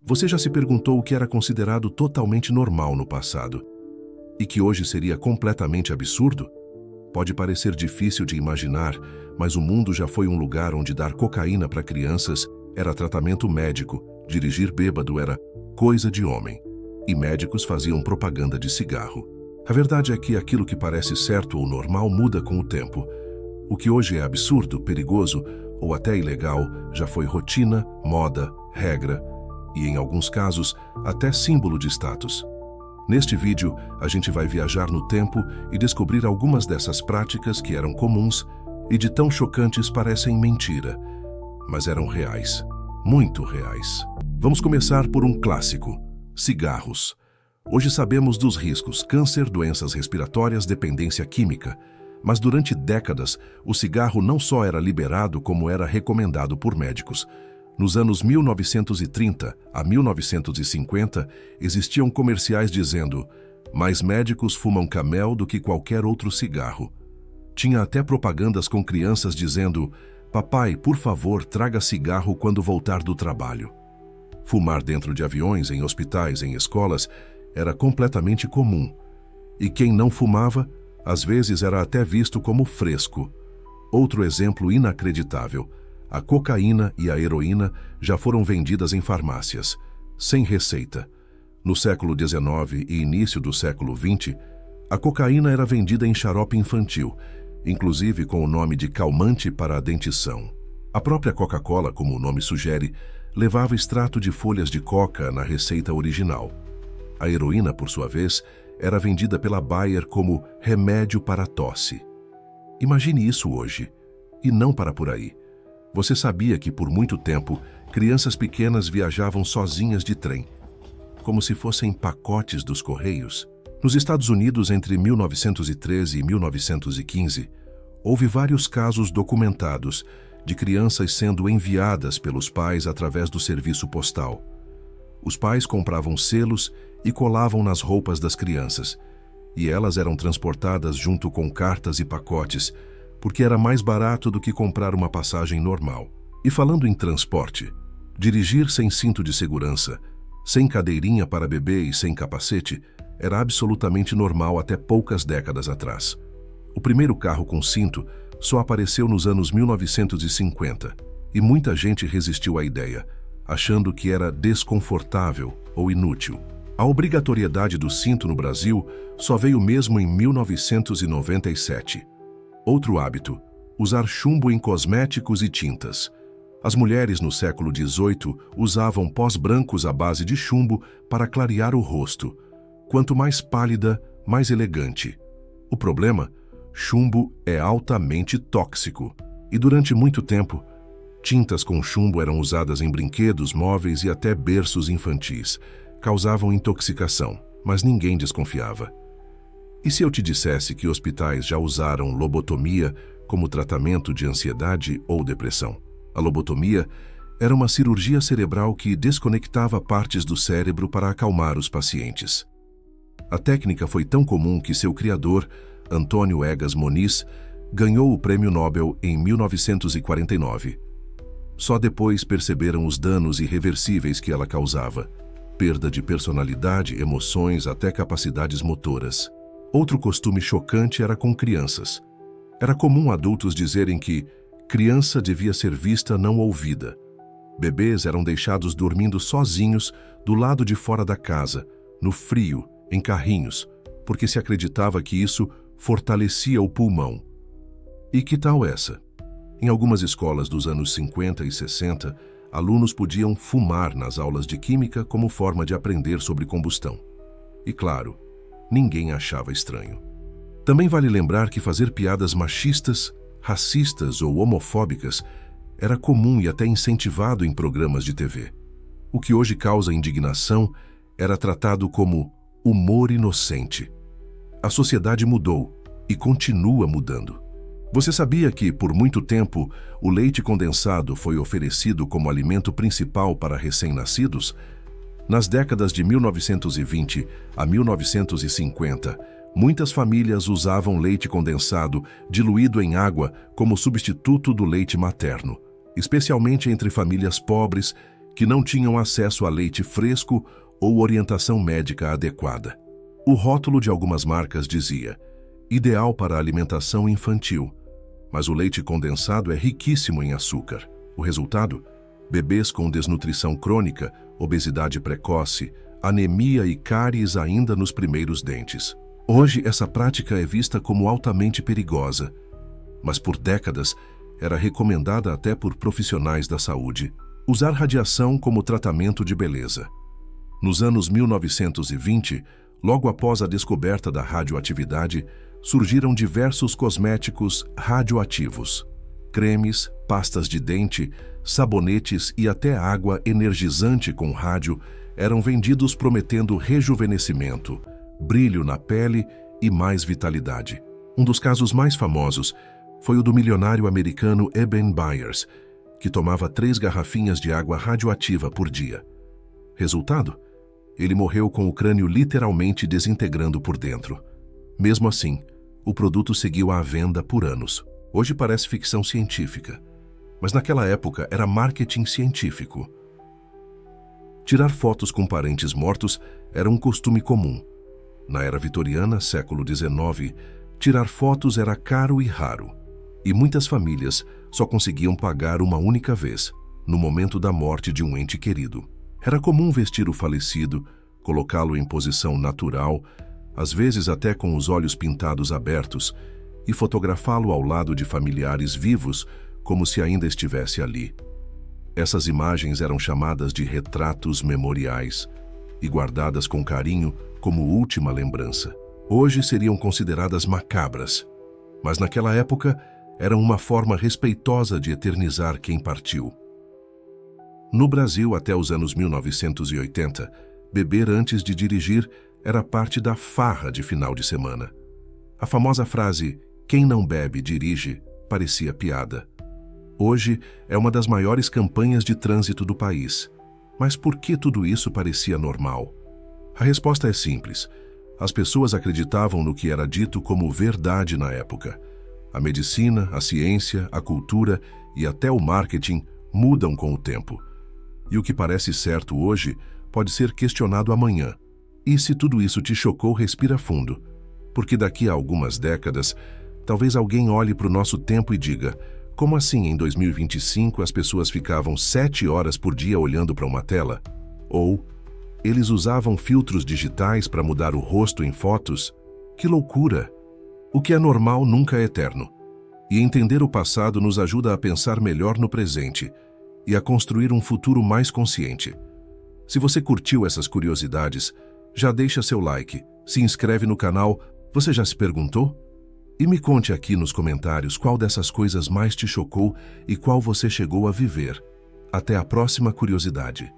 Você já se perguntou o que era considerado totalmente normal no passado e que hoje seria completamente absurdo? Pode parecer difícil de imaginar, mas o mundo já foi um lugar onde dar cocaína para crianças era tratamento médico, dirigir bêbado era coisa de homem, e médicos faziam propaganda de cigarro. A verdade é que aquilo que parece certo ou normal muda com o tempo. O que hoje é absurdo, perigoso ou até ilegal já foi rotina, moda, regra e, em alguns casos, até símbolo de status. Neste vídeo, a gente vai viajar no tempo e descobrir algumas dessas práticas que eram comuns e de tão chocantes parecem mentira, mas eram reais, muito reais. Vamos começar por um clássico: cigarros. Hoje sabemos dos riscos: câncer, doenças respiratórias, dependência química. Mas durante décadas, o cigarro não só era liberado, como era recomendado por médicos. Nos anos 1930 a 1950, existiam comerciais dizendo: mais médicos fumam Camel do que qualquer outro cigarro. Tinha até propagandas com crianças dizendo: papai, por favor, traga cigarro quando voltar do trabalho. Fumar dentro de aviões, em hospitais, em escolas, era completamente comum. E quem não fumava, às vezes era até visto como fresco. Outro exemplo inacreditável: a cocaína e a heroína já foram vendidas em farmácias, sem receita. No século XIX e início do século XX, a cocaína era vendida em xarope infantil, inclusive com o nome de calmante para a dentição. A própria Coca-Cola, como o nome sugere, levava extrato de folhas de coca na receita original. A heroína, por sua vez, era vendida pela Bayer como remédio para a tosse. Imagine isso hoje, e não para por aí. Você sabia que, por muito tempo, crianças pequenas viajavam sozinhas de trem, como se fossem pacotes dos Correios? Nos Estados Unidos, entre 1913 e 1915, houve vários casos documentados de crianças sendo enviadas pelos pais através do serviço postal. Os pais compravam selos e colavam nas roupas das crianças, e elas eram transportadas junto com cartas e pacotes, porque era mais barato do que comprar uma passagem normal. E falando em transporte, dirigir sem cinto de segurança, sem cadeirinha para bebê e sem capacete, era absolutamente normal até poucas décadas atrás. O primeiro carro com cinto só apareceu nos anos 1950, e muita gente resistiu à ideia, achando que era desconfortável ou inútil. A obrigatoriedade do cinto no Brasil só veio mesmo em 1997. Outro hábito: usar chumbo em cosméticos e tintas. As mulheres no século XVIII usavam pós brancos à base de chumbo para clarear o rosto. Quanto mais pálida, mais elegante. O problema? Chumbo é altamente tóxico. E durante muito tempo, tintas com chumbo eram usadas em brinquedos, móveis e até berços infantis. Causavam intoxicação, mas ninguém desconfiava. E se eu te dissesse que hospitais já usaram lobotomia como tratamento de ansiedade ou depressão? A lobotomia era uma cirurgia cerebral que desconectava partes do cérebro para acalmar os pacientes. A técnica foi tão comum que seu criador, Antônio Egas Moniz, ganhou o Prêmio Nobel em 1949. Só depois perceberam os danos irreversíveis que ela causava: perda de personalidade, emoções, até capacidades motoras. Outro costume chocante era com crianças. Era comum adultos dizerem que criança devia ser vista, não ouvida. Bebês eram deixados dormindo sozinhos do lado de fora da casa, no frio, em carrinhos, porque se acreditava que isso fortalecia o pulmão. E que tal essa? Em algumas escolas dos anos 50 e 60, alunos podiam fumar nas aulas de química como forma de aprender sobre combustão. E claro, ninguém achava estranho. Também vale lembrar que fazer piadas machistas, racistas ou homofóbicas era comum e até incentivado em programas de TV. O que hoje causa indignação era tratado como humor inocente. A sociedade mudou e continua mudando. Você sabia que, por muito tempo, o leite condensado foi oferecido como alimento principal para recém-nascidos? Nas décadas de 1920 a 1950, muitas famílias usavam leite condensado diluído em água como substituto do leite materno, especialmente entre famílias pobres que não tinham acesso a leite fresco ou orientação médica adequada. O rótulo de algumas marcas dizia: ideal para alimentação infantil, mas o leite condensado é riquíssimo em açúcar. O resultado? Bebês com desnutrição crônica, obesidade precoce, anemia e cáries ainda nos primeiros dentes. Hoje, essa prática é vista como altamente perigosa, mas por décadas era recomendada até por profissionais da saúde. Usar radiação como tratamento de beleza. Nos anos 1920, logo após a descoberta da radioatividade, surgiram diversos cosméticos radioativos. Cremes, pastas de dente, sabonetes e até água energizante com rádio eram vendidos prometendo rejuvenescimento, brilho na pele e mais vitalidade. Um dos casos mais famosos foi o do milionário americano Eben Byers, que tomava 3 garrafinhas de água radioativa por dia. Resultado? Ele morreu com o crânio literalmente desintegrando por dentro. Mesmo assim, o produto seguiu à venda por anos. Hoje parece ficção científica, mas naquela época era marketing científico. Tirar fotos com parentes mortos era um costume comum. Na era vitoriana, século XIX, tirar fotos era caro e raro, e muitas famílias só conseguiam pagar uma única vez, no momento da morte de um ente querido. Era comum vestir o falecido, colocá-lo em posição natural, às vezes até com os olhos pintados abertos, e fotografá-lo ao lado de familiares vivos, como se ainda estivesse ali. Essas imagens eram chamadas de retratos memoriais e guardadas com carinho como última lembrança. Hoje seriam consideradas macabras, mas naquela época eram uma forma respeitosa de eternizar quem partiu. No Brasil, até os anos 1980, beber antes de dirigir era parte da farra de final de semana. A famosa frase "quem não bebe, dirige" parecia piada. Hoje é uma das maiores campanhas de trânsito do país. Mas por que tudo isso parecia normal? A resposta é simples. As pessoas acreditavam no que era dito como verdade na época. A medicina, a ciência, a cultura e até o marketing mudam com o tempo. E o que parece certo hoje pode ser questionado amanhã. E se tudo isso te chocou, respira fundo, porque daqui a algumas décadas, talvez alguém olhe para o nosso tempo e diga: como assim em 2025 as pessoas ficavam 7 horas por dia olhando para uma tela? Ou eles usavam filtros digitais para mudar o rosto em fotos? Que loucura! O que é normal nunca é eterno. E entender o passado nos ajuda a pensar melhor no presente e a construir um futuro mais consciente. Se você curtiu essas curiosidades, já deixa seu like, se inscreve no canal. Você já se perguntou? E me conte aqui nos comentários qual dessas coisas mais te chocou e qual você chegou a viver. Até a próxima curiosidade.